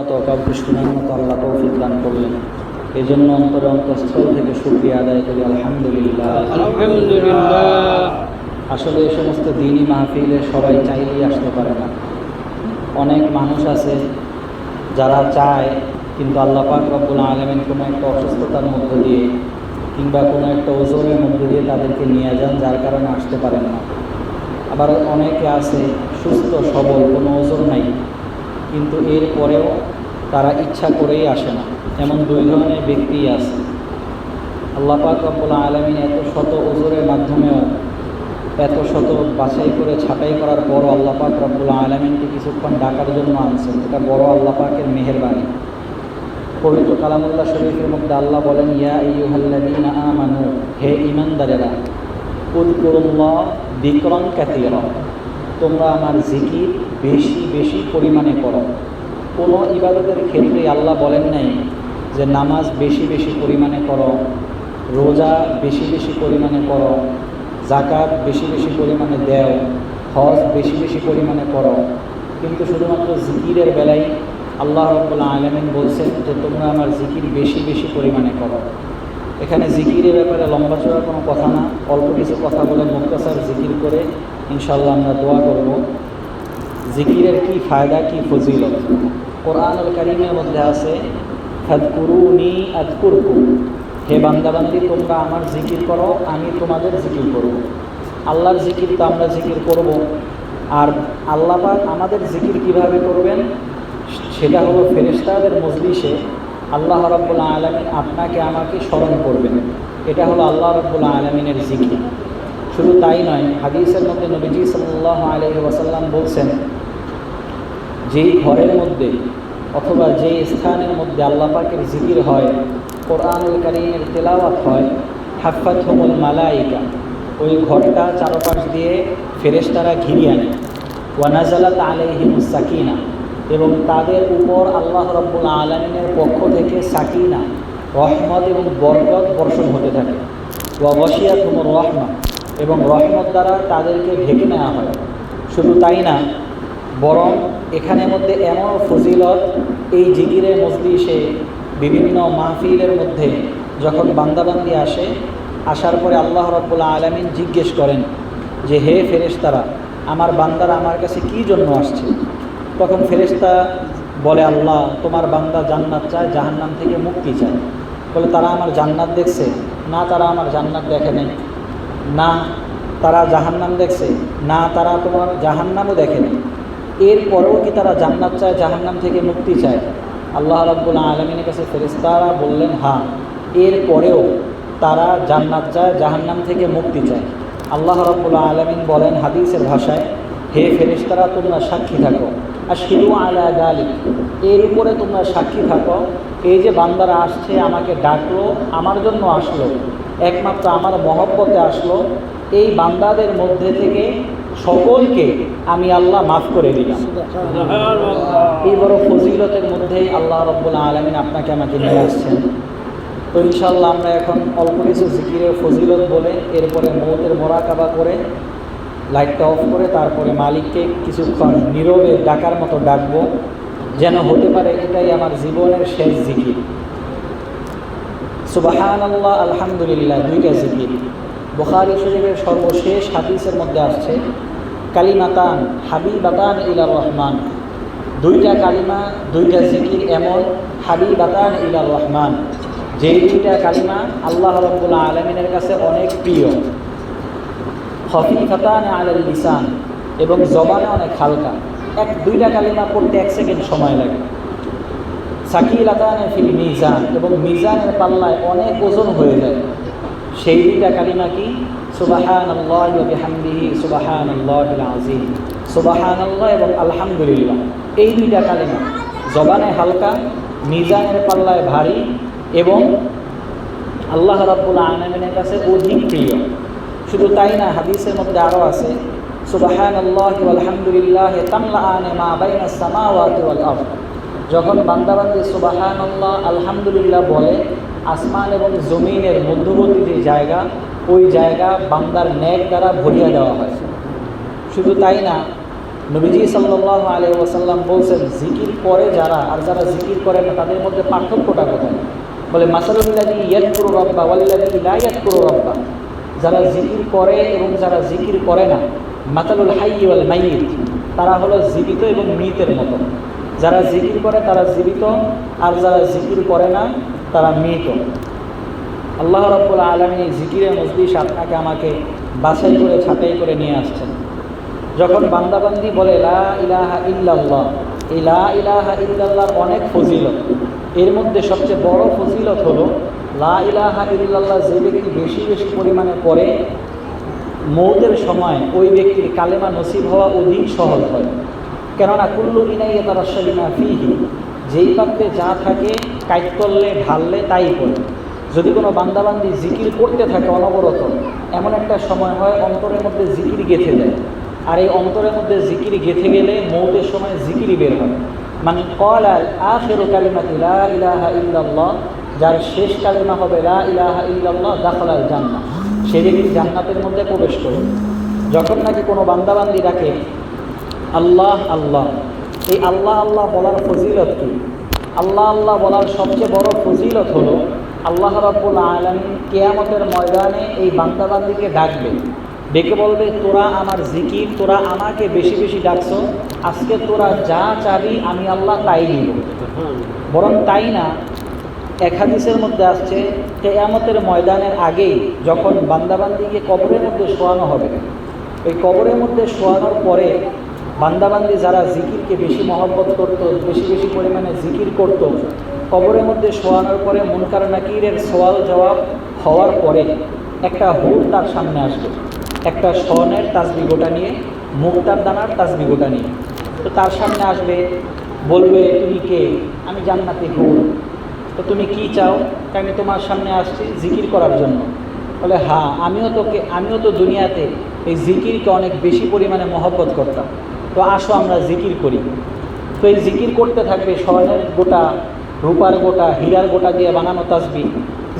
কাউকে শোনার মতো আল্লাহ তৌফিক দান করলেন, এই জন্য অন্তরে অন্তঃস্থল থেকে শুকরিয়া আদায় করি আলহামদুলিল্লাহ। আলহামদুলিল্লাহ। আসলে এই সমস্ত দিনই মাহফিলে সবাই চাইলেই আসতে পারে না। অনেক মানুষ আছে যারা চায়, কিন্তু আল্লাহ পাক রব্বুল আলামিন কোনো একটা অসুস্থতার মধ্য দিয়ে কিংবা কোনো একটা ওজনের মধ্য দিয়ে তাদেরকে নিয়ে যান, যার কারণে আসতে পারেন না। আবার অনেকে আছে সুস্থ সবল, কোনো ওজন নাই, কিন্তু এর পরেও তারা ইচ্ছা করেই আসে না। এমন দুই ধরনের ব্যক্তি আছে। আল্লাহ পাক রব্বুল আলামিন এত শত ওজরের মাধ্যমেও, এত শত বাছাই করে ছাঁটাই করার পরও আল্লাহ পাক রব্বুল আলামিনকে কিছুক্ষণ ডাকার জন্য আনছেন। এটা বড় আল্লাহ পাকের মেহেরবানি। পবিত্র কালামুল্লাহ শরীফের মধ্যে আল্লাহ বলেন, ইয়া আইয়ুহাল্লাযীনা আমানু, হে ঈমানদারেরা, উযকুরুল্লাহ যিকরান কাসীরা, তোমরা আমার জিকির বেশি বেশি পরিমাণে করো। কোনো ইবাদতের ক্ষেত্রে আল্লাহ বলেন নাই যে নামাজ বেশি বেশি পরিমাণে করো, রোজা বেশি বেশি পরিমাণে করো, যাকাত বেশি বেশি পরিমাণে দেও, হজ বেশি বেশি পরিমাণে করো। কিন্তু শুধুমাত্র জিকিরের বেলায় আল্লাহ রাব্বুল আলামিন বলছেন যে তোমরা আমার জিকির বেশি বেশি পরিমাণে করো। এখানে জিকিরের ব্যাপারে লম্বা চড়া কোনো কথা না, অল্প কিছু কথা বলে মুক্তাসার জিকির করে ইনশাআল্লাহ আমরা দোয়া করব। জিকিরের কি ফায়দা, কি ফজিলত। কোরআনুল কারীমের মধ্যে আছে, ফাযকুরুনি আযকুরকুম, হে বান্দাবান্দি তোমরা আমার জিকির করো, আমি তোমাদের জিকির করব। আল্লাহর জিকির তো আমরা জিকির করব, আর আল্লাহ পাক আমাদের জিকির কিভাবে করবেন সেটা হলো ফেরেশতাদের মজলিসে আল্লাহ রাব্বুল আলামিন আপনাকে আমাকে স্মরণ করবেন। এটা হলো আল্লাহ রাব্বুল আলামিনের জিকির। শুধু তাই নয়, হাদিসের মধ্যে নবীজি সাল্লাল্লাহু আলাইহি ওয়াসাল্লাম বলছেন, যেই ঘরের মধ্যে অথবা যেই স্থানের মধ্যে আল্লাহ পাকের জিকির হয়, কোরআনুল কারীমের তেলাওয়াত হয়, হাফাতহুমুল মালাইকা, ওই ঘরটা চারপাশ দিয়ে ফেরেশতারা ঘিরিয়ে আনে। ওয়া নাযালাত আলাইহিমুস সাকিনা, এবং তাদের উপর আল্লাহ রাব্বুল আলামিনের পক্ষ থেকে সাকিনা, রহমত এবং বরকত বর্ষণ হতে থাকে। ওয়া গাশিয়াতুহুমুর রাহমা, এবং রহমত দ্বারা তাদেরকে ঢেকে নেওয়া হয়। শুধু তাই না, বরং এখানের মধ্যে এমন ফজিলত, এই জিকিরের মজলিসে বিভিন্ন মাহফিলের মধ্যে যখন বান্দাবান্দি আসে, আসার পরে আল্লাহ রাব্বুল আলামিন জিজ্ঞেস করেন যে হে ফেরেশতারা, আমার বান্দারা আমার কাছে কী জন্য আসছে? তখন ফেরেশতা বলে, আল্লাহ তোমার বান্দা জান্নাত চায়, জাহান্নাম থেকে মুক্তি চায়। বলে তারা আমার জান্নাত দেখছে? না, তারা আমার জান্নাত দেখে নাই। না, তারা জাহান্নাম দেখছে? না, তারা তোমার জাহান্নামও দেখে নাই। এরপরেও কি তারা জান্নাত চায়, জাহান্নাম থেকে মুক্তি চায়? আল্লাহ রাব্বুল আলামিনের কাছে ফেরেশতারা বললেন, হ্যাঁ, এরপরেও তারা জান্নাত চায়, জাহান্নাম থেকে মুক্তি চায়। আল্লাহ রাব্বুল আলামিন বলেন হাদিসের ভাষায়, হে ফেরেশতারা তোমরা সাক্ষী থাকো, আশহিদু আলা যালিক, এর উপরে তোমরা সাক্ষী থাকো, এই যে বান্দারা আসছে, আমাকে ডাকলো, আমার জন্য আসলো, একমাত্র আমার মহব্বতে আসলো, এই বান্দাদের মধ্যে থেকে সকলকে আমি আল্লাহ মাফ করে দিলাম। এই বড় ফজিলতের মধ্যেই আল্লাহ রাব্বুল আলামিন আপনাকে আমাকে নিয়ে আসছেন। তো ইনশাআল্লাহ আমরা এখন অল্প কিছু জিকিরের ফজিলত বলে, এরপরে মৌতের মোরাকাবা করে, লাইটটা অফ করে, তারপরে মালিককে কিছুক্ষণ নীরবে ডাকার মতো ডাকবো, যেন হতে পারে এটাই আমার জীবনের শেষ জিকির। সুবহানাল্লাহ, আলহামদুলিল্লাহ, দুইটা জিকির। বুখারী শরীফের সর্বশেষ হাদিসের মধ্যে আসছে, কালিমাতান হাবিবাতান ইলার রহমান, দুইটা কালিমা, দুইটা জিকির এমন, হাবিবাতান ইলার রহমান, যেই দুইটা কালিমা আল্লাহ রাব্বুল আলামিনের কাছে অনেক প্রিয়। খফিফাতান আলাল লিসান, এবং জবানে অনেক হালকা। দুইটা কালিমা পড়তে 1 সেকেন্ড সময় লাগে। সাকিলাতান ফিল মিজান, এবং মিজানের পাল্লায় অনেক ওজন হয়ে যায়। সেই দুইটা কালিমা কি? সুবহানাল্লাহি ওয়া বিহামদিহি সুবহানাল্লাহিল আযীম, সুবহানাল্লাহ এবং আলহামদুলিল্লাহ। এই দুইটা কালিমা জবানে হালকা, মিজানের পাল্লায় ভারী, এবং আল্লাহ রাব্বুল আলামিনের কাছে অধিক প্রিয়। শুধু তাই না, হাদিসের মধ্যে আরও আছে, সুবহানাল্লাহি ওয়াল হামদুলিল্লাহি তামলাআনে মা বাইনাস সামাওয়াতি ওয়াল আরদ, যখন বান্দাবান্দি সুবহানাল্লাহ আলহামদুলিল্লাহ বলে, আসমান এবং জমিনের মধ্যবর্তী যে জায়গা, ওই জায়গা বান্দার নেক দ্বারা ভরিয়ে দেওয়া হয়। শুধু তাই না, নবীজি সাল্লাল্লাহু আলাইহি ওয়াসাল্লাম বলছেন, জিকির করে যারা আর যারা জিকির করে না তাদের মধ্যে পার্থক্যটা কোথায়? বলে মাসালুল্লাযী ইয়াযকুরু রাব্বা ওয়াল্লাযী লা ইয়াযকুরু রাব্বা, যারা জিকির করে এবং যারা জিকির করে না, মাতালুল হাইয়্যি ওয়াল মাইয়িত, তারা হলো জীবিত এবং মৃতের মতো। যারা জিকির করে তারা জীবিত, আর যারা জিকির করে না তারা মৃত। আল্লাহ রাব্বুল আলামিন এই জিকিরের মজলিস আপনাকে আমাকে বাছাই করে ছাঁটাই করে নিয়ে আসছেন। যখন বান্দাবান্দি বলে লা ইলাহা ইল্লাল্লাহ, এই লা ইলাহা ইল্লাল্লাহর অনেক ফজিলত, এর মধ্যে সবচেয়ে বড় ফজিলত হলো লা ইলাহা ইল্লাল্লাহ যে ব্যক্তি বেশি বেশি পরিমাণে পড়ে, মৌতের সময় ওই ব্যক্তির কালেমা নসিব হওয়া অধিক সহজ হয়। কেননা কুল্লু ইনাইয়া তারাশাবিমা ফিহি, যেই পাত্রে যা থাকে কাইট করলে ঢাললে তাই পড়ে। যদি কোনো বান্দাবান্দি জিকির করতে থাকে অনবরত, এমন একটা সময় হয় অন্তরের মধ্যে জিকির গেঁথে যায়। আর এই অন্তরের মধ্যে জিকির গেঁথে গেলে মৌতের সময় জিকিরই বের হয়। মানে ক্বালা আখিরু কালিমাতি লা ইলাহা ইল্লাল্লাহ, যার শেষ কালিমা হবে লা ইলাহা ইল্লাল্লাহ, দাখালাল জান্নাহ, সে ব্যক্তি জান্নাতের মধ্যে প্রবেশ করবে। যখন নাকি কোনো বান্দাবান্দি ডাকে আল্লাহ আল্লাহ, এই আল্লাহ আল্লাহ বলার ফজিলত কি? আল্লাহ আল্লাহ বলার সবচেয়ে বড় ফজিলত হলো আল্লাহ রাব্বুল আলামিন কিয়ামতের ময়দানে এই বান্দাবান্দিকে ডাকবে, ডেকে বলবে, তোরা আমার জিকির, তোরা আমাকে বেশি বেশি ডাকছো, আজকে তোরা যা চাবি আমি আল্লাহ তাই দিব। বরং তাই না, এক হাদিসের মধ্যে আসছে কিয়ামতের ময়দানের আগেই যখন বান্দাবান্দিকে কবরের মধ্যে শোয়ানো হবে, ওই কবরের মধ্যে শোয়ানোর পরে বান্দাবান্দি যারা জিকিরকে বেশি মহব্বত করত, বেশি বেশি পরিমাণে জিকির করত, কবরের মধ্যে শোয়ানোর পরে মুনকার নাকিরের সওয়াল জবাব হওয়ার পরে একটা হুর তার সামনে আসবে, একটা স্বর্ণের তাসবিহ গোটা নিয়ে, মুক্তার দানার তাসবিহ গোটা নিয়ে। তো তার সামনে আসবে, বলবে, তুমি কে? আমি জান্নাতি হুর। তো তুমি কি চাও? আমি তোমার সামনে আসছি জিকির করার জন্য। বলে, হ্যাঁ, আমিও তো দুনিয়াতে এই জিকিরকে অনেক বেশি পরিমাণে মহব্বত করতাম, তো আসো আমরা জিকির করি। তো এই জিকির করতে থাকবে, স্বর্ণের গোটা, রূপার গোটা, হীরার গোটা দিয়ে বানানো তাসবিহ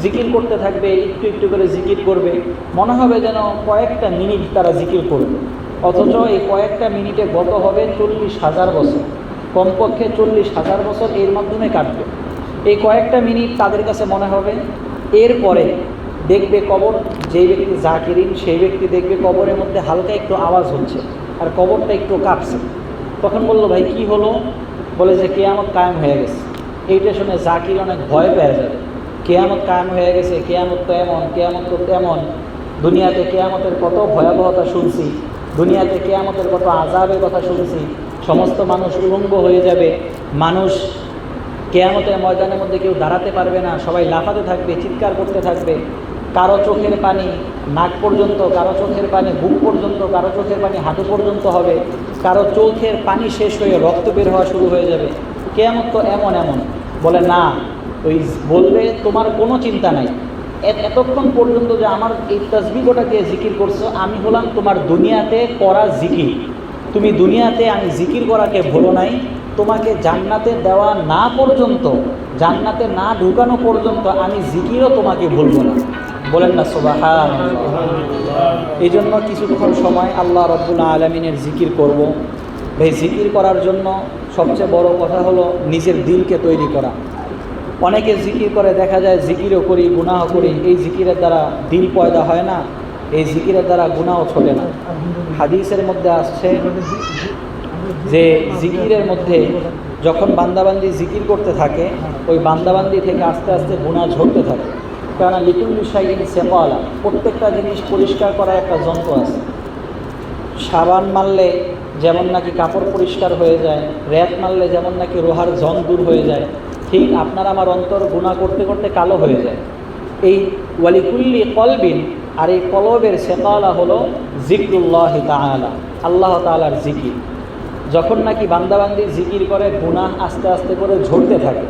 জিকির করতে থাকবে, একটু একটু করে জিকির করবে, মনে হবে যেন কয়েকটা মিনিট তারা জিকির করবে, অথচ এই কয়েকটা মিনিটে গত হবে 40,000 বছর, কমপক্ষে 40,000 বছর এর মাধ্যমে কাটবে। এই কয়েকটা মিনিট তাদের কাছে মনে হবে। এরপরে দেখবে কবর, যেই ব্যক্তি জাকিরিন সেই ব্যক্তি দেখবে কবরের মধ্যে হালকা একটু আওয়াজ হচ্ছে আর কবরটা একটু কাঁপছে। তখন বললো, ভাই কি হলো? বলে যে কিয়ামত কায়েম হয়ে গেছে। এইটা শুনে জাকির অনেক ভয় পেয়ে যাবে, কিয়ামত কায়েম হয়ে গেছে, কিয়ামত তো এমন, কিয়ামত তো তেমন, দুনিয়াতে কিয়ামতের কত ভয়াবহতা শুনছি, দুনিয়াতে কিয়ামতের কত আযাবের কথা শুনছি, সমস্ত মানুষ উলঙ্গ হয়ে যাবে, মানুষ কিয়ামতের ময়দানের মধ্যে কেউ দাঁড়াতে পারবে না, সবাই লাফাতে থাকবে, চিৎকার করতে থাকবে, কারো চোখের পানি নাক পর্যন্ত, কারো চোখের পানি বুক পর্যন্ত, কারো চোখের পানি হাঁটু পর্যন্ত হবে, কারো চোখের পানি শেষ হয়ে রক্ত বের হওয়া শুরু হয়ে যাবে। কিয়ামত তো এমন এমন। বলে না, ওই বলবে তোমার কোনো চিন্তা নাই, এতক্ষণ পর্যন্ত যে আমার এই তাসবিহটা দিয়ে জিকির করছো, আমি হলাম তোমার দুনিয়াতে করা জিকির। তুমি দুনিয়াতে আমি জিকির করাকে ভুলো নাই, তোমাকে জান্নাতে দেওয়া না পর্যন্ত, জান্নাতে না ঢুকানো পর্যন্ত আমি জিকিরও তোমাকে ভুলবো না। বলেন না সুবহানাল্লাহ। এই জন্য কিছুক্ষণ সময় আল্লাহ রাব্বুল আলামিনের জিকির করব। ভাই, জিকির করার জন্য সবচেয়ে বড় কথা হলো নিজের দিলকে তৈরি করা। অনেকে জিকির করে, দেখা যায় জিকিরও করি, গুনাহ করি, এই জিকিরের দ্বারা দিল পয়দা হয় না, এই জিকিরের দ্বারা গুনাহ ছোটে না। হাদিসের মধ্যে আসছে যে জিকিরের মধ্যে যখন বান্দাবান্দি জিকির করতে থাকে, ওই বান্দাবান্দি থেকে আস্তে আস্তে গুনাহ ঝরতে থাকে। কেননা লিকুল্লি শাইইন সাকালা, প্রত্যেকটা জিনিস পরিষ্কার করার একটা যন্ত্র আছে। সাবান মারলে যেমন নাকি কাপড় পরিষ্কার হয়ে যায়, র্যাত মারলে যেমন নাকি রোহার জং দূর হয়ে যায়, ঠিক আপনার আমার অন্তর গুনাহ করতে করতে কালো হয়ে যায়। এই ওয়ালিকুল্লি কলবিন, আর এই কলবের সেকালা হলো জিকরুল্লাহি তাআলা, আল্লাহ তাআলার জিকির। যখন নাকি বান্দাবান্দি জিকির করে, গুনাহ আস্তে আস্তে করে ঝরতে থাকে।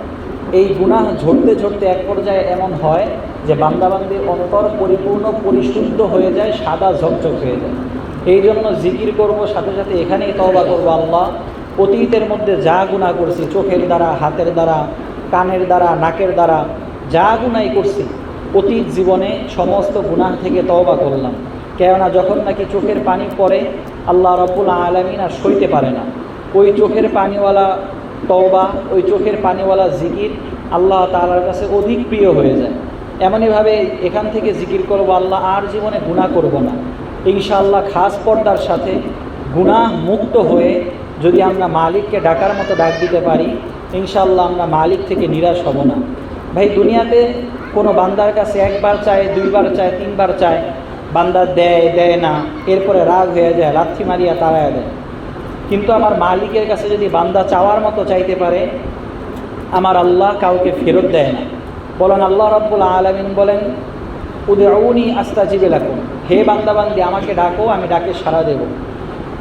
এই গুনাহ ঝরতে ঝরতে এক পর্যায়ে এমন হয় যে বান্দাবান্দির অন্তর পরিপূর্ণ পরিশুদ্ধ হয়ে যায়, সাদা ঝকঝক হয়ে যায়। এই জন্য জিকির করব, সাথে সাথে এখানেই তওবা করবো, আল্লাহ অতীতের মধ্যে যা গুনাহ করছি, চোখের দ্বারা, হাতের দ্বারা, কানের দ্বারা, নাকের দ্বারা যা গুনাহ করছি, অতীত জীবনে সমস্ত গুনাহ থেকে তওবা করলাম। কেননা যখন নাকি চোখের পানি পড়ে, আল্লাহ রাব্বুল আলামিন আর সইতে পারে না। ওই চোখের পানিওয়ালা তওবা, ওই চোখের পানিওয়ালা জিকির আল্লাহ তাআলার কাছে অধিক প্রিয় হয়ে যায়। এমনইভাবে এখান থেকে জিকির করব, আল্লাহ আর জীবনে গুনাহ করব না ইনশাআল্লাহ। খাস পর্দার সাথে গুনাহ মুক্ত হয়ে যদি আমরা মালিককে ডাকার মতো ডাক দিতে পারি, ইনশাআল্লাহ আমরা মালিক থেকে নিরাশ হব না। ভাই, দুনিয়াতে কোনো বান্দার কাছে একবার চায়, দুইবার চায়, তিনবার চায়, বান্দা দেয় না, এরপরে রাগ হয়ে যায়, লাথি মারিয়া তাড়ায়া দেয়। কিন্তু আমার মালিকের কাছে যদি বান্দা চাওয়ার মতো চাইতে পারে, আমার আল্লাহ কাউকে ফেরত দেয় না। বলেন আল্লাহ রাব্বুল আলামিন বলেন, উদউনি আস্তাজিব লাকুম, হে বান্দাবান্দি আমাকে ডাকো, আমি ডাকে সাড়া দেব।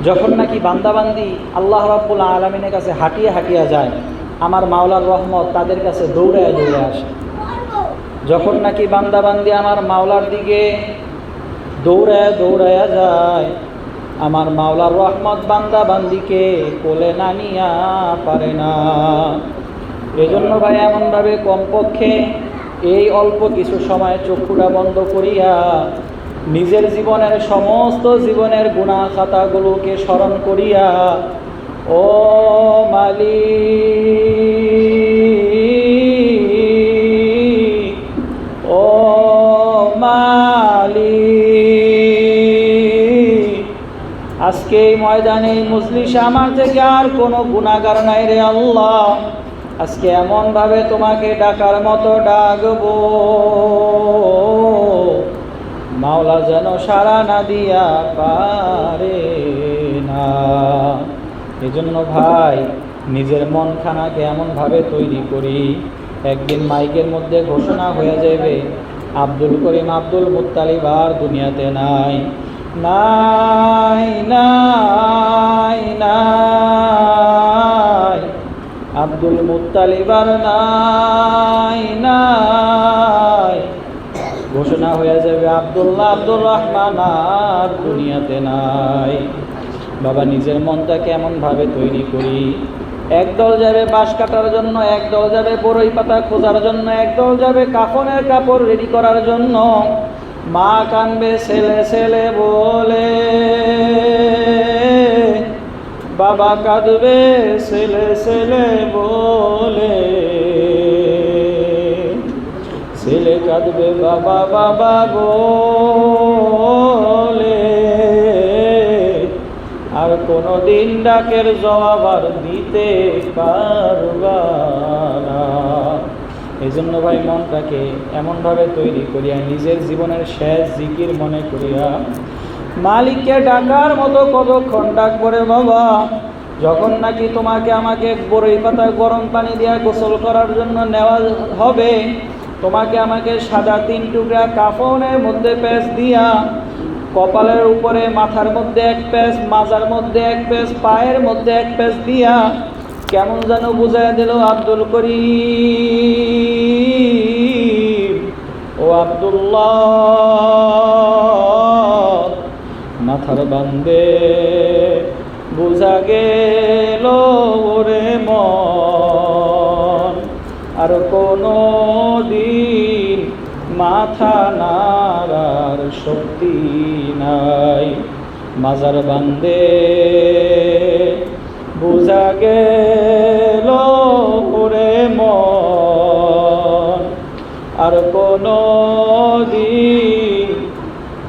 যখন নাকি বান্দাবান্দি আল্লাহ রাব্বুল আলামিনের কাছে হাঁটিয়ে হাঁটিয়ে যায়, আমার মাওলার রহমত তাদের কাছে দৌড়ায় দৌড়ে আসে। যখন নাকি বান্দাবান্দি আমার মাওলার দিকে দৌড়ায় দৌড়ায়া যায়, আমার মাওলার রহমত বান্দাবান্দিকে কোলে না নিয়া পারে না। এজন্য ভাই, এমনভাবে কমপক্ষে এই অল্প কিছু সময় চক্ষুটা বন্ধ করিয়া নিজের জীবনের সমস্ত জীবনের গুনাহ খাতাগুলোকে স্মরণ করিয়া, ও মালিক, ও মালিক, আজকে এই ময়দানে মজলিসে আমার থেকে আর কোনো গুনাহগার নাই রে আল্লাহ। আজকে এমনভাবে তোমাকে ডাকার মতো ডাকবো, মাওলা যেন সাড়া না দিয়া পারে না। এজন্য ভাই, নিজের মনখানাকে এমনভাবে তৈরি করি, একদিন মাইকের মধ্যে ঘোষণা হয়ে যাবে, আব্দুল করিম আব্দুল মুত্তালিব আর দুনিয়াতে নাই, নাই নাই নাই, আব্দুল মুত্তালিব আর নাই নাই, ঘোষণা হয়ে যাবে আব্দুল্লাহ আব্দুর রহমান আর দুনিয়াতে নাই। বাবা, নিজের মনটাকে এমনভাবে তৈরি করি, একদল যাবে বাঁশ কাটার জন্য, একদল যাবে বড়ই পাতা খোঁজার জন্য, একদল যাবে কাফনের কাপড় রেডি করার জন্য। মা কানবে ছেলে ছেলে বলে, বাবা কাঁদবে ছেলে ছেলে বলে, ছেলে কাঁদবে বাবা বাবা বলে, আর কোনো দিন ডাকের জবাব আর দিতে পারবা না। এই জন্য ভাই, মনটাকে এমনভাবে তৈরি করিয়া নিজের জীবনের শেষ জিকির মনে করিয়া মালিককে ডাকার মতো কতক্ষণ ডাকবো রে বাবা। যখন নাকি তোমাকে আমাকে বড়ই পাতা গরম পানি দিয়া গোসল করার জন্য নেওয়া হবে, তোমাকে আমাকে সাদা 3 টুকরা কাফনের মধ্যে প্যাচ দিয়া, কপালের উপরে মাথার মধ্যে 1 প্যাচ, মাজার মধ্যে 1 প্যাচ, পায়ের মধ্যে 1 প্যাচ দিয়া কেমন যেন বুঝাইয়া দিল, আব্দুল করিম, ও আব্দুল্লাহ, মাথার বান্দে বুঝা গেল ওরে মন, আর কোনো দিন মাথা নাড়ার শক্তি নাই। মাজার বান্দে বুঝা গেল ওরে মন, আর কোনো দিন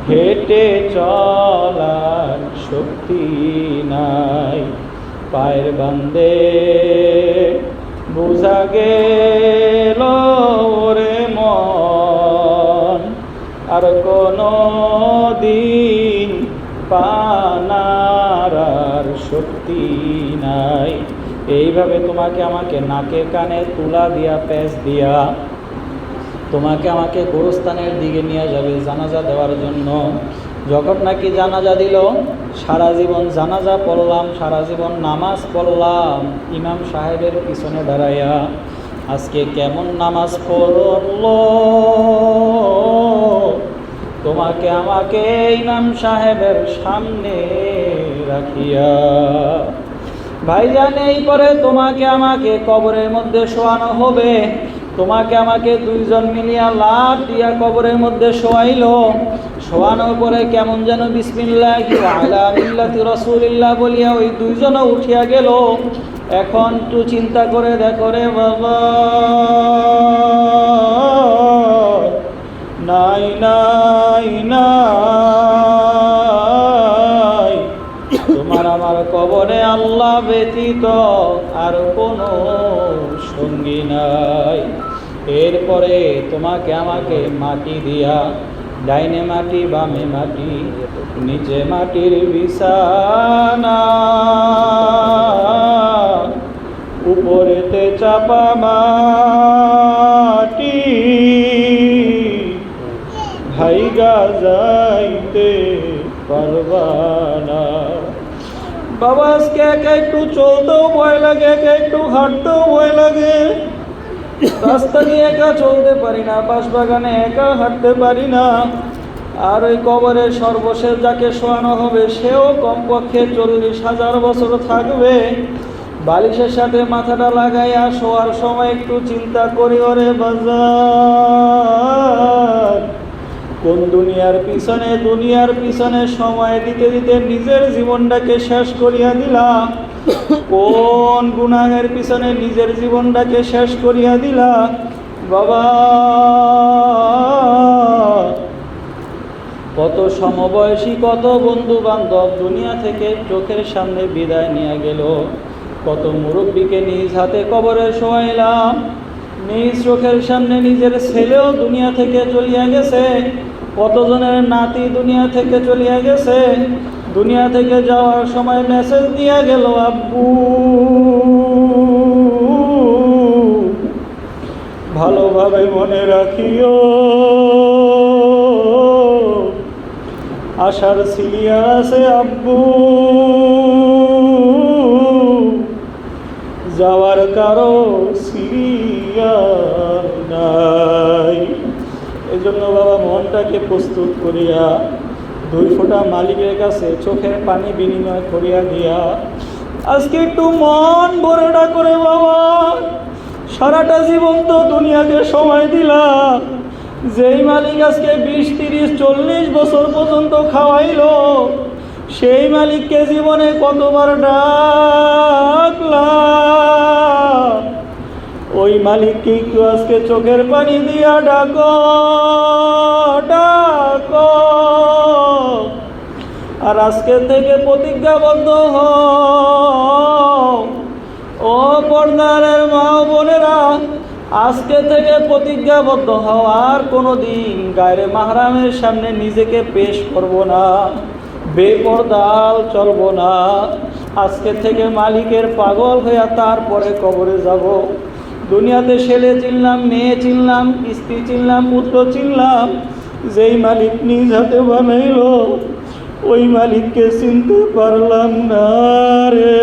হেঁটে চলার শক্তি নাই। পায়ের বান্দে বুঝা গেল ওরে মন, আর কোনো দিন পানার শক্তি নাই। এইভাবে তোমাকে আমাকে নাকে কানে তুলা দিয়া প্যাঁচ দিয়া তোমাকে আমাকে গোরস্থানের দিকে নিয়ে যাবে জানাজা দেওয়ার জন্য। যখন নাকি জানাজা দিল, সারা জীবন জানাজা পড়লাম, সারা জীবন নামাজ পড়লাম ইমাম সাহেবের পিছনে দাঁড়াইয়া। আজকে কেমন নামাজ পড়ল তোমাকে আমাকে ইমাম সাহেবের সামনে রাখিয়া। ভাইজান, এই পরে তোমাকে আমাকে কবরের মধ্যে শোয়ানো হবে। তোমাকে আমাকে দুইজন মিলিয়া লাট দিয়া কবরের মধ্যে শোয়াইলো। শোয়ানোর পরে কেমন যেন বিসমিল্লাহি ওয়া আলা মিল্লাতি রাসূলিল্লাহ বলিয়া ওই দুইজনও উঠিয়া গেল। এখন একটু চিন্তা করে দেখো রে বাবা, নাই নাই নাই, তোমার আমার কবরে আল্লাহ ব্যতীত আর কোনো সঙ্গী নাই। এরপরে তোমাকে আমাকে মাটি দিয়া, ডাইনে মাটি বামে মাটি, নিচে মাটির বিছানা, উপরেতে চাপা মাটি, ভাইগা যাইতে পারবা না। বাবা আজকে একা একটু চলতেও ভয় লাগে, একা একটু হাঁটতেও ভয় লাগে। রাস্তা দিয়ে একা চলতে পারি না, বাঁশবাগানে একা হাঁটতে পারি না। আর ওই কবরের সর্বশেষ যাকে শোয়ানো হবে সেও কমপক্ষে 40,000 বছর থাকবে। বালিশের সাথে মাথাটা লাগাইয়া শোয়ার সময় একটু চিন্তা করি, ওরে বাজার, কোন দুনিয়ার পিছনে সময় দিতে দিতে নিজের জীবনটাকে শেষ করিয়া দিলাম। কোন গুনাহের পিছনে নিজের জীবনটাকে শেষ করিয়া দিলা বাবা। কত সমবয়সী, কত বন্ধু বান্ধব দুনিয়া থেকে চোখের সামনে বিদায় নিয়ে গেল। কত মুরব্বীকে নিজ হাতে কবরে শোয়াইলাম, নিজ চোখের সামনে নিজের ছেলেও দুনিয়া থেকে চলিয়া গেছে। কতজনের নাতি দুনিয়া থেকে চলিয়া গেছে। দুনিয়া থেকে যাওয়ার সময় মেসেজ দিয়া গেল, আব্বু ভালোভাবে মনে রাখিও, আশার সিলিয়া আছে আব্বু, যাওয়ার কারো সিরিয়াল নাই। এই জন্য বাবা মনটাকে প্রস্তুত করিয়া 2 ফোঁটা মালিকের কাছে চোখের পানি বিনিময় করিয়া দিয়া আজকে একটু মন ভরেটা করে বাবা, সারাটা জীবন তো দুনিয়াকে সময় দিলাম। যেই মালিক আজকে 20, 30, 40 বছর পর্যন্ত খাওয়াইলো, সেই মালিককে জীবনে কতবার ডাকলাম। ওই মালিককে একটু আজকে চোখের পানি দিয়া ডাকো, ডাকো। আর আজকে থেকে প্রতিজ্ঞাবদ্ধ হও, ও পর্দারের মা বোনেরা, আজকে থেকে প্রতিজ্ঞাবদ্ধ হও, আর কোনো দিন গায়রে মাহরামের সামনে নিজেকে পেশ করব না, বেপরদাল চলব না। আজকে থেকে মালিকের পাগল হইয়া তারপরে কবরে যাব। দুনিয়াতে ছেলে চিনলাম, মেয়ে চিনলাম, স্ত্রী চিনলাম, পুত্র চিনলাম, যেই মালিক নিজ হাতে বানাইল ওই মালিককে চিনতে পারলাম না রে।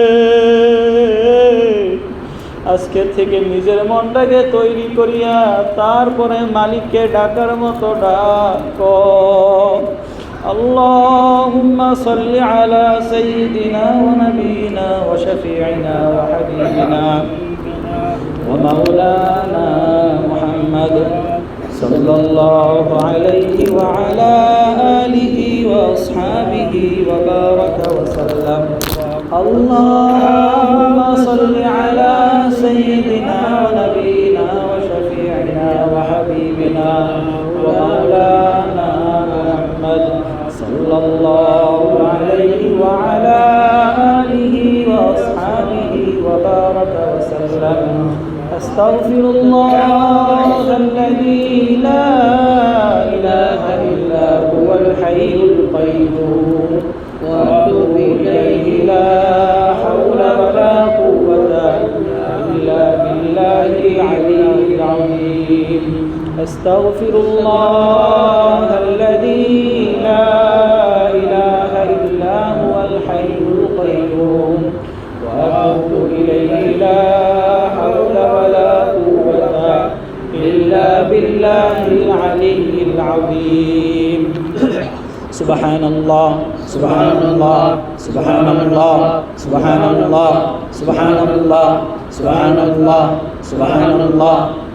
আজকে থেকে নিজের মনটাকে তৈরি করিয়া তারপরে মালিককে ডাকার মতো ডাকো। আল্লাহুম্মা সাল্লি আলা সাইয়্যিদিনা ওয়া নাবিয়িনা ওয়া শাফিঈনা ওয়া হাবিবিনা ওয়া মাওলানা মুহাম্মদ সাল্লাল্লাহু আলাইহি ওয়া আলা আলিহি ওয়া আসহাবিহি ওয়া বারাকা ওয়া সাল্লাম। আল্লাহুম্মা সাল্লি আলা সাইয়্যিদিনা ওয়া নাবিয়িনা ওয়া শাফিঈনা ওয়া হাবিবিনা ওয়া মাওলানা মুহাম্মদ সাল্লাল্লাহু আলাইহি ওয়া আলা আলিহি ওয়া আসহাবিহি ওয়া বারাকা ওয়া সাল্লাম। আস্তাগফিরুল্লাহাল্লাযী লা ইলাহা ইল্লা হুয়াল হাইয়ুল কাইয়্যুম ওয়া আতুবু ইলাইহি লা হাওলা ওয়া লা কুওয়াতা ইল্লা বিল্লাহিল আলিয়্যিল আযীম। আস্তাগফিরুল্লাহাল্লাযী লা ইলাহা ইল্লা হুয়াল হাইয়ুল কাইয়্যুম ওয়া আতুবু ইলাইহি লা হাওলা ওয়া লা কুওয়াতা ইল্লা বিল্লাহিল আলিয়্যিল আযীম। সুবহানাল্লাহ, সুবহানাল্লাহ, সুবহানাল্লাহ, সুবহানাল্লাহ, সুবহানাল্লাহ, সুবহানাল্লাহ, সুবহানাল্লাহ,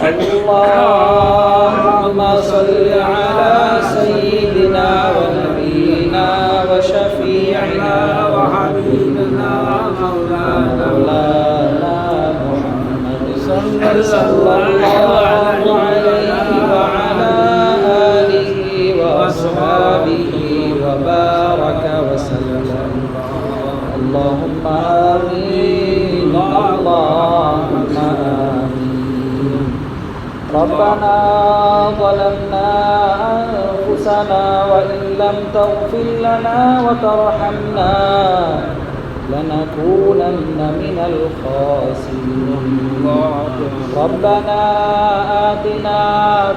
اللهم صل على سيدنا ونبينا وشفيعنا وحبيبنا مولانا محمد صلى الله عليه وعلى آله وأصحابه وبارك وسلم اللهم آمين اللهم آمين ربنا ظلمنا أنفسنا وإن لم تغفر لنا وترحمنا لنكونن من الخاسرين ربنا آتنا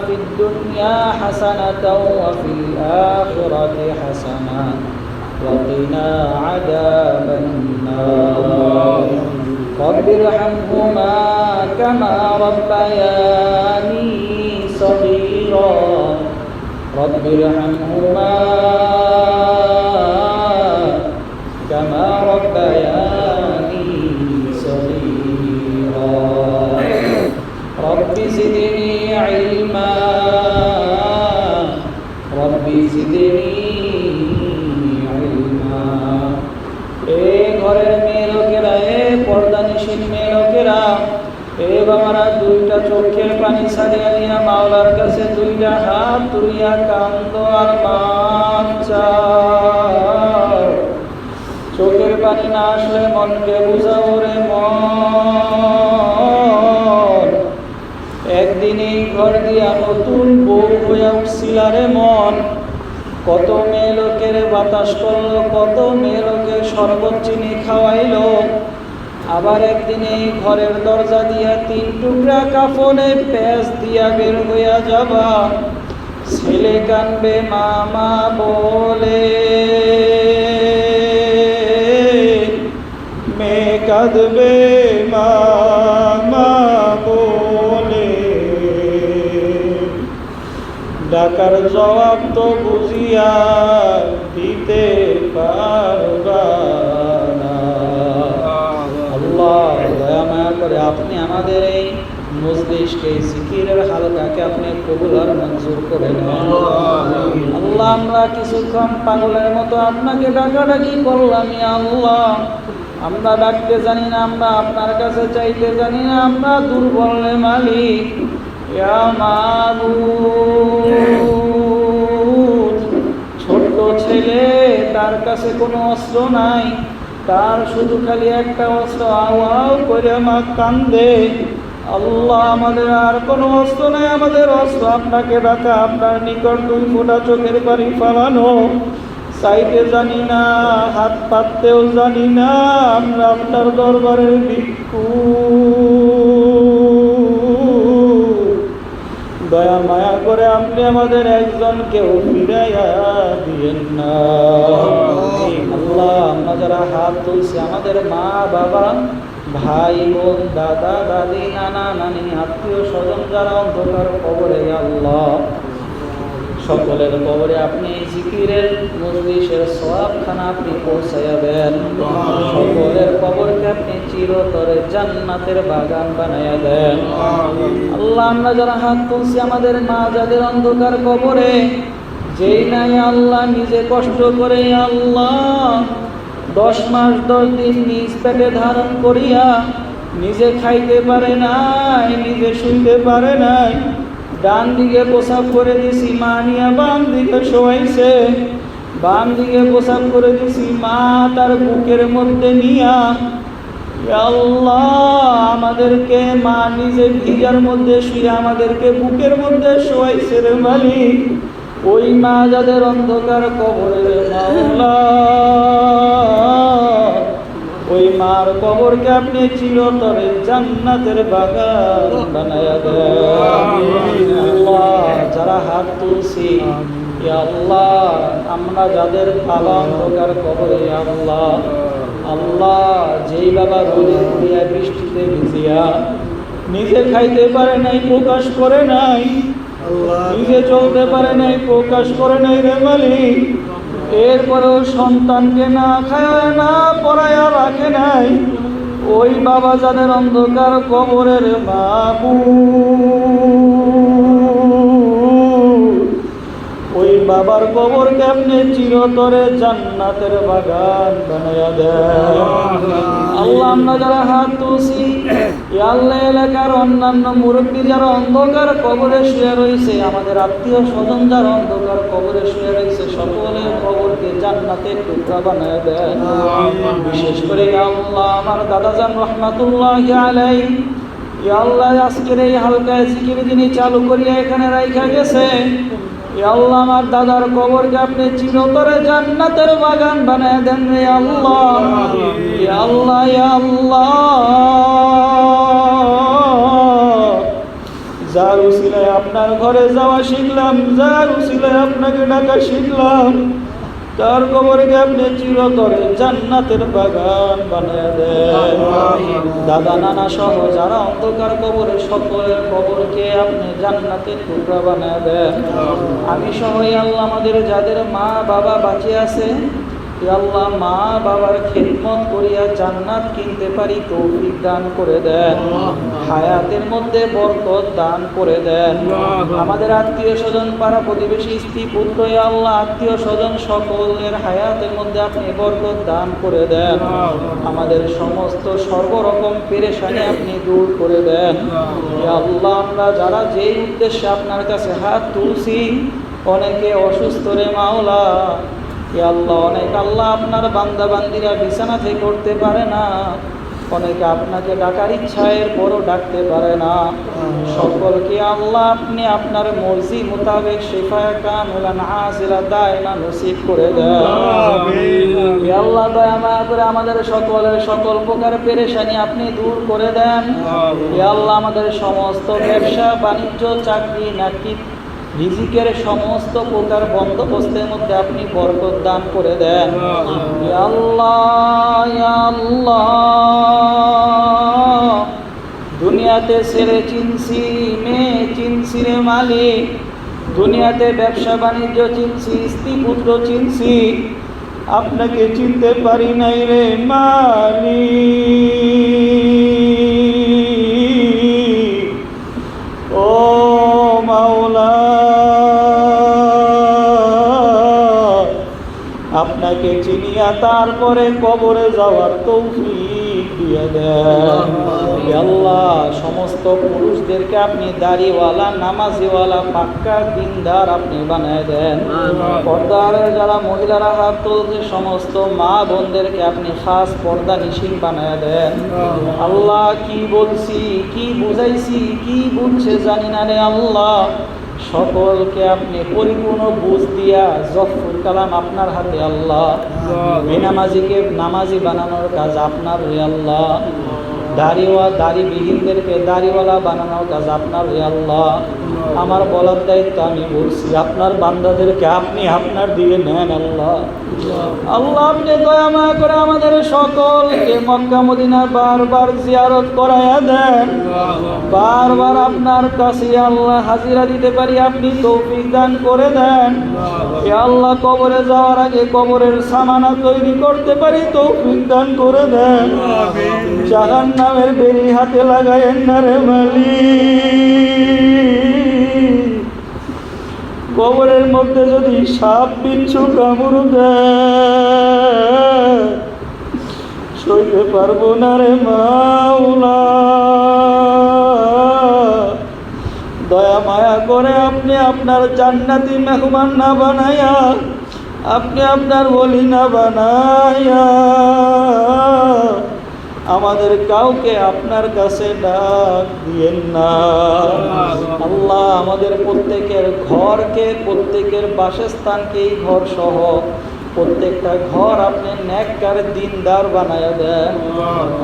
في الدنيا حسنة وفي الآخرة حسنة وقنا عذاب النار رب ارحمهما كما ربياني صغيرا رب ارحمهما كما ربياني صغيرا رب زدني علما رب زدني علما ঘরের মেয়ে লোকেরা পর্দানিশীল মেয়ে লোকেরা বাবারা দুইটা চোখের পানি ছাড়িয়া দিয়া মাওলার কাছে দুইটা হাত তুলিয়া কান্দ আর মাপ চাও চোখের পানি না আসলে মনকে বুঝাও রে মন একদিন এই ঘর দিয়া নতুন বউ হইয়া উঠছিলা রে মন কত মেয়ে লোকের বাতাস করলো কত মেয়ে লোকের শরবত চিনি খাওয়াইলো আবার একদিন এই ঘরের দরজা দিয়া 3 টুকরা কাফনে প্যাঁচ দিয়া বের হইয়া যাবা ছেলে কানবে মামা বলে মেয়ে কাঁদবে মামা বলে ডাকার জবাব তো বুঝিয়া দিতে পারবা না আল্লাহ দয়া মায়া করে আপনি আমাদের এই মজলিসকে জিকিরের হালকাকে আপনি কবুল আর মঞ্জুর করে নেন আল্লাহ আমরা কিছুক্ষণ পাগলের মতো আপনাকে ডাকাডাকি করলাম ইয়া আল্লাহ আমরা ডাকতে জানি না আমরা আপনার কাছে চাইতে জানি না আমরা দুর্বল রে মালিক ইয়া মাবুদ ছোট্ট ছেলে তার কাছে কোনো অস্ত্র নাই তার শুধু খালি একটা অস্ত্র আও আও করে মা কান্দে আল্লাহ আমাদের আর কোনো অস্ত্র নাই আমাদের অস্ত্র আপনাকে ডাকা আপনার নিকট 2 ফোঁটা চোখের পানি ফেলানো চাইতে জানি না হাত পাততেও জানি না আমরা আপনার দরবারের ভিক্ষু দয়া মায়া করে আপনি আমাদের একজনকেও ফিরাইয়া দিয়েন না আল্লাহ আমরা যারা হাত তুলছি আমাদের মা বাবা ভাই বোন দাদা দাদি নানা নানি আত্মীয় স্বজন যারা অন্ধকার কবরে আল্লাহ সকলের কবরে আপনি জিকিরের মজলিসের সওয়াবখানা আপনি পৌঁছাইয়া দেন সকলের কবরকে আপনি চিরতরে জান্নাতের বাগান বানাইয়া দেন আল্লাহ আমরা যারা হাত তুলছি আমাদের মা যাদের অন্ধকার কবরে যেই নাই আল্লাহ নিজে কষ্ট করে আল্লাহ 10 মাস 10 দিন নিজ পেটে ধারণ করিয়া নিজে খাইতে পারে নাই নিজে শুইতে পারে নাই ডান দিকে প্রসাব করে দিছি মা নিয়া বাম দিকে শোয়াইছে বাম দিকে প্রসাব করে দিছি মা তার বুকের মধ্যে নিয়া আল্লাহ আমাদেরকে মা নিজে ভিজার মধ্যে শুয়ে আমাদেরকে বুকের মধ্যে শোয়াইছে রে মালিক ওই মা যাদের অন্ধকার কবরের মাওলা ওই মার কবরকে আপনি চিরতরে জান্নাতের বাগান বানায়া দেন আল্লাহ যারা হাত তুলছি ইয়া আল্লাহ আমরা যাদের বাবা অন্ধকার কবরে আল্লাহ আল্লাহ যেই বাবা রোদে পুড়িয়া বৃষ্টিতে ভিজিয়া নিজে খাইতে পারে নাই প্রকাশ করে নাই নিজে চলতে পারে নাই প্রকাশ করে নাই রে মালিক এরপরেও সন্তানকে না খায় না পড়ায়া রাখে নাই ওই বাবা যাদের অন্ধকার কবরের মাবুদ দাদার কবরকে আপনি চিরতরে জান্নাতের বাগান বানায়া দেন। আল্লাহ আমরা যারা হাত তুলছি, ইয়া আল্লাহ এলাকার অন্যান্য মুরব্বী যারা অন্ধকার কবরে শুয়ে রয়েছে, আমাদের আত্মীয় স্বজন যারা অন্ধকার কবরে শুয়ে রয়েছে, সকলের কবরকে জান্নাতের টুকরা বানায়া দেন। বিশেষ করে ইয়া আল্লাহ আমার দাদাজান রহমাতুল্লাহি আলাইহি, ইয়া আল্লাহ আজকের এই হালকা জিকির যিনি চালু করিয়া এখানে রাইখা গেছে, ইয়া আল্লাহ আমার দাদার কবরকে আপনি চিরতরে জান্নাতের বাগান বানায় দেন রে আল্লাহ। ইয়া আল্লাহ, ইয়া আল্লাহ, যার উসিলায় আপনার ঘরে যাওয়া শিখলাম, যার উসিলায় আপনাকে ডাকা শিখলাম, তার কবরকে আপনি চিরতরে জান্নাতের বাগান বানায় দেন। দাদা নানা সহ যারা অন্ধকার কবরে, সকলের কবরকে আপনি জান্নাতের টুকরা বানায় দেন। আমি সহ আল্লাহ আমাদের যাদের মা বাবা বাঁচিয়ে আছে, আল্লাহ মা বাবার খিদমত করিয়া জান্নাত কিনতে পারি তৌফিক দান করে দেন। হায়াতের মধ্যে বরকত দান করে দেন। আমাদের আত্মীয় স্বজন, পাড়া প্রতিবেশী, স্ত্রী পুত্র, আল্লাহ আত্মীয় স্বজন সকলের হায়াতের মধ্যে আপনি বরকত দান করে দেন। আমাদের সমস্ত সর্বরকম পেরেশানি আপনি দূর করে দেন। আল্লাহ আমরা যারা যেই উদ্দেশ্যে আপনার কাছে হাত তুলছি, অনেকে অসুস্থ রে মাওলা, আল্লাহ অনেক আল্লাহ আপনার বান্দা বান্দিরা বিছানা থেকে উঠতে পারে না, অনেকে আপনাকে ডাকার ইচ্ছায়ের পরও ডাকতে পারে না। সকলকে আল্লাহ আপনি আপনার মর্জি মোতাবেক শিফায়ে কামিলান আজিলা দায়মা নসিব করে দেন। আল্লাহ দয়া মায়া করে আমাদের সকলের সকল প্রকার পেরেশানি আপনি দূর করে দেন। আল্লাহ আমাদের সমস্ত ব্যবসা বাণিজ্য, চাকরি নাকি রিজিকের সমস্ত প্রকার বন্দোবস্তের মধ্যে আপনি বরকত দান করে দেন। ইয়া আল্লাহ, ইয়া আল্লাহ, দুনিয়াতে ছেলে চিনছি, মেয়ে চিনছি রে মালিক, দুনিয়াতে ব্যবসা বাণিজ্য চিনছি, স্ত্রী পুত্র চিনছি, আপনাকে চিনতে পারি নাই রে মালিক। ও মাওলা, আপনাকে চিনিয়া তারপরে কবরে যাওয়ার তৌফিক দিয়ে দেন। আল্লাহ সমস্ত পুরুষদেরকে আপনি দাড়িওয়ালা, নামাজিওয়ালা, পাক্কা দিনদার আপনি বানায় দেন। পর্দার যারা মহিলারা হাত তুলছে, সমস্ত মা বোনদেরকে আপনি খাস পর্দা নিশীন বানায় দেন। আল্লাহ কি বলছি, কি বুঝাইছি, কি বুঝছে জানি না রে আল্লাহ, সকলকে আপনি পরিপূর্ণ বুঝ দিয়া জফর কালাম আপনার হাতে আল্লাহ। বেনামাজিকে নামাজি বানানোর কাজ আপনার রে আল্লাহ। দাড়িবিহীনদেরকে দাড়িওয়ালা বানানোর কাজ আপনার রে আল্লাহ। আমার বলার দায়িত্ব আমি বলছি, আপনার বান্দাদেরকে আপনি আপনার দিয়ে নেন আল্লাহ। আল্লাহ আপনি দয়া মায়া করে আমাদের সকলকে মক্কা মদিনা বারবার জিয়ারত করায়া দেন, বারবার আপনার কাছে আল্লাহ হাজিরা দিতে পারি আপনি তৌফিক দান করে দেন। আল্লাহ কবরে যাওয়ার আগে কবরের সামানা তৈরি করতে পারি তৌফিক দান করে দেন। জাহান্নামের বেরি হাতে লাগায়েন না রে মালিক। কবরের মধ্যে যদি সাপ বিচ্ছু কামড় দেয়, সইতে পারবো না রে মাওলা। দয়া মায়া করে আপনি আপনার জান্নাতি মেহমান না বানায়া, আপনি আপনার ওলি না বানায়া আমাদের কাউকে আপনার কাছে ডাক দিয়েন না আল্লাহ। আমাদের প্রত্যেকের ঘরকে, প্রত্যেকের বাসস্থানকে, এই ঘর সহ প্রত্যেকটা ঘর আপনি নেককার দিনদার বানায়া দেন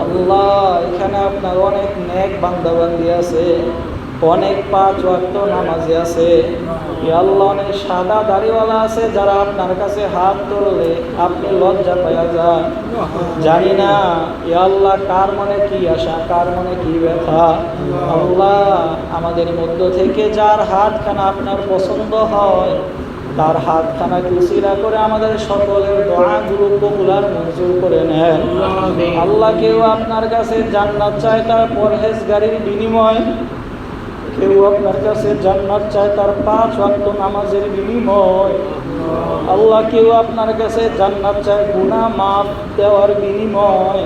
আল্লাহ। এখানে আপনার অনেক নেক বান্দাবান্দি আছে, অনেক 5 ওয়াক্ত নামাজি আছে আল্লাহ, অনেক সাদা দাড়িওয়ালা আছে যারা আপনার কাছে হাত তুললে আপনি লজ্জা পাওয়া যান। জানি না আল্লাহ কার মনে কি আশা, কার মনে কি ব্যথা আল্লাহ। আমাদের মধ্য থেকে যার হাতখানা আপনার পছন্দ হয়, তার হাতখানা উসিলা করে আমাদের সকলের দোয়াগুলো কবুলার মঞ্জুর করে নেন আল্লাহ। কেউ আপনার কাছে জান্নাত চায় তার পরহেজগারির বিনিময়, কেউ আপনার কাছে জান্নাত চায় তার 5 ওয়াক্ত নামাজের বিনিময়। আল্লাহ, কেউ আপনার কাছে জান্নাত চায় গুনাহ মাফ দেওয়ার বিনিময়।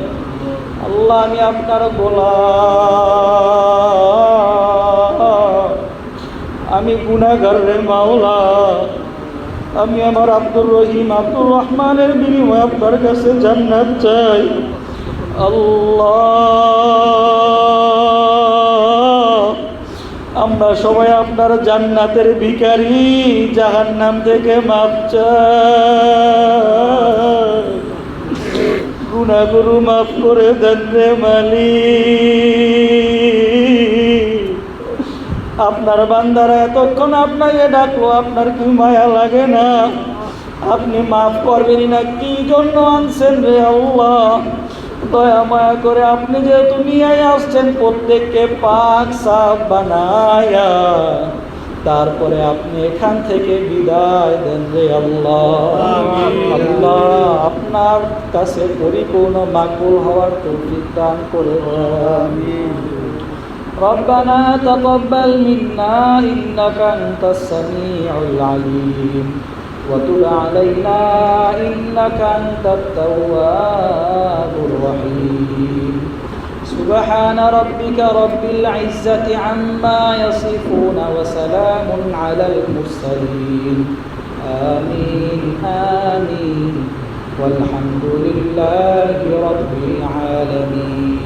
আল্লাহ, আমি আপনার গোলাম, আমি গুনাহগার রে মাওলা। আমি আমার আব্দুর রহিম আব্দুর রহমানের বিনিময়ে আপনার কাছে জান্নাত চাই। আল্লাহ, আমরা সবাই আপনার জান্নাতের ভিখারি, জাহান্নাম থেকে মাফ চাই। গুনাহগুলো মাফ করে দেন রে মালিক। আপনার বান্দারা এতক্ষণ আপনাকে ডাকলো, আপনার কি মায়া লাগে না? আপনি মাফ করবেন না, কি জন্য আনছেন রে আল্লাহ? দয়া মায়া করে আপনি যেহেতু নিয়ে আসছেন, প্রত্যেককে পাক সাফ বানায়া তারপরে আপনি এখান থেকে বিদায় দেন রে আল্লাহ। আল্লাহ, আপনার কাছে পরিপূর্ণ মাকবুল হওয়ার তৌফিক দান করে দেন। ربنا تقبل منا إنك أنت السميع العليم وتب علينا إنك أنت التواب الرحيم سبحان ربك رب العزة عما يصفون وسلام على المرسلين آمين آمين والحمد لله رب العالمين.